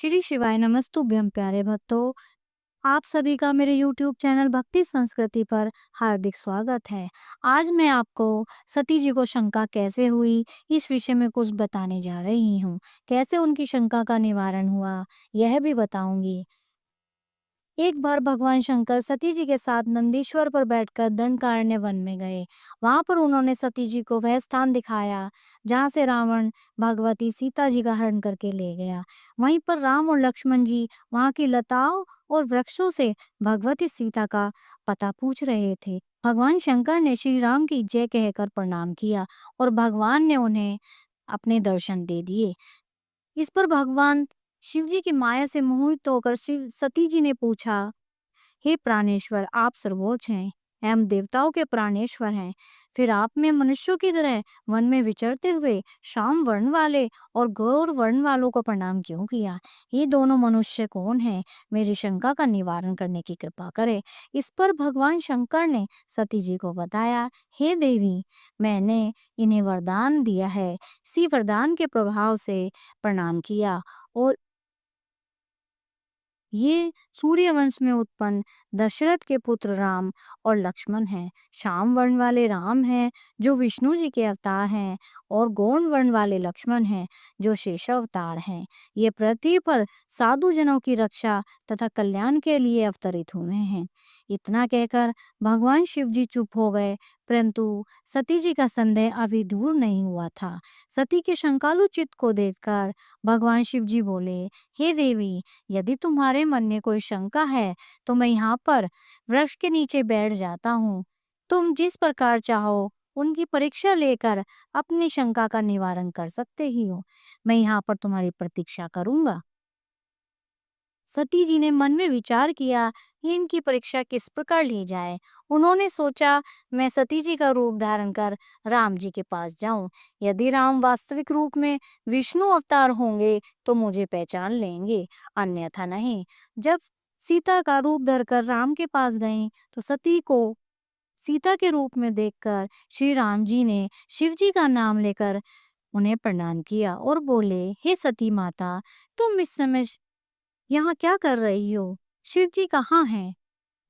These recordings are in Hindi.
श्री शिवाय नमस्तुभ्यं प्यारे भक्तों। आप सभी का मेरे YouTube चैनल भक्ति संस्कृति पर हार्दिक स्वागत है। आज मैं आपको सती जी को शंका कैसे हुई इस विषय में कुछ बताने जा रही हूँ। कैसे उनकी शंका का निवारण हुआ यह भी बताऊंगी। एक बार भगवान शंकर सती जी के साथ नंदीश्वर पर बैठकर दंडकारण्य वन में गए। वहां पर उन्होंने सती जी को वह स्थान दिखाया जहां से रावण भगवती सीता जी का हरण करके ले गया। वहीं पर राम और लक्ष्मण जी वहां की लताओं और वृक्षों से भगवती सीता का पता पूछ रहे थे। भगवान शंकर ने श्री राम की जय कहकर प्रणाम किया और भगवान ने उन्हें अपने दर्शन दे दिए। इस पर भगवान शिव जी की माया से मोहित होकर शिव सती जी ने पूछा, हे प्राणेश्वर, आप सर्वोच्च हैं एवं देवताओं के प्राणेश्वर हैं, फिर आप में मनुष्यों की तरह वन में विचरते हुए श्याम वर्ण वाले और गौर वर्ण वालों को प्रणाम क्यों किया? ये दोनों मनुष्य कौन हैं? मेरी शंका का निवारण करने की कृपा करें। इस पर भगवान शंकर ने सती जी को बताया, हे देवी, मैंने इन्हें वरदान दिया है। इसी वरदान के प्रभाव से प्रणाम किया और ये सूर्यवंश में उत्पन्न दशरथ के पुत्र राम और लक्ष्मण हैं। श्याम वर्ण वाले राम हैं जो विष्णु जी के अवतार हैं और गौड़ वर्ण वाले लक्ष्मण हैं जो शेष अवतार हैं। ये पृथ्वी पर साधु जनों की रक्षा तथा कल्याण के लिए अवतरित हुए हैं। इतना कहकर भगवान शिव जी चुप हो गए, परंतु सती जी का संदेह अभी दूर नहीं हुआ था। सती के शंकालु चित्त को देखकर भगवान शिव जी बोले, हे देवी, यदि तुम्हारे मन में कोई शंका है तो मैं यहाँ पर वृक्ष के नीचे बैठ जाता हूँ। तुम जिस प्रकार चाहो उनकी परीक्षा लेकर अपनी शंका का निवारण कर सकते ही हो। मैं यहाँ पर तुम्हारी प्रतीक्षा करूंगा। सती जी ने मन में विचार किया कि इनकी परीक्षा किस प्रकार ली जाए। उन्होंने सोचा, मैं सती जी का रूप धारण कर राम जी के पास जाऊं। यदि राम वास्तविक रूप में विष्णु अवतार होंगे तो मुझे पहचान लेंगे, अन्यथा नहीं। जब सीता का रूप धरकर राम के पास गईं तो सती को सीता के रूप में देखकर श्री राम जी ने शिव जी का नाम लेकर उन्हें प्रणाम किया और बोले, हे सती माता, तुम इस समय यहाँ क्या कर रही हो? शिव जी कहाँ हैं?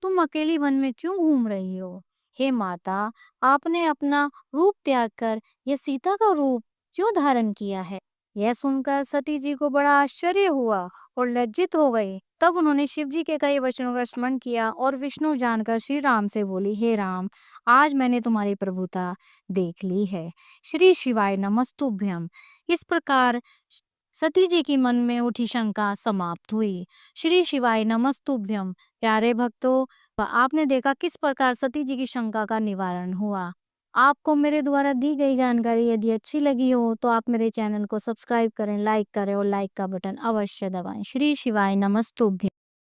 तुम अकेली वन में क्यों घूम रही हो? हे माता, आपने अपना रूप त्याग कर यह सीता का रूप क्यों धारण किया है? यह सुनकर सती जी को बड़ा आश्चर्य हुआ और लज्जित हो गई। तब उन्होंने शिव जी के कई वचनों का स्मरण किया और विष्णु जानकर श्री राम से बोली, हे राम, आज मैंने तुम्हारी प्रभुता देख ली है। श्री शिवाय नमस्तुभ्यम। इस प्रकार सती जी की मन में उठी शंका समाप्त हुई। श्री शिवाय नमस्तुभ्यम। प्यारे भक्तों, आपने देखा किस प्रकार सती जी की शंका का निवारण हुआ। आपको मेरे द्वारा दी गई जानकारी यदि अच्छी लगी हो तो आप मेरे चैनल को सब्सक्राइब करें, लाइक करें और लाइक का बटन अवश्य दबाएं। श्री शिवाय नमस्तुभ्यम।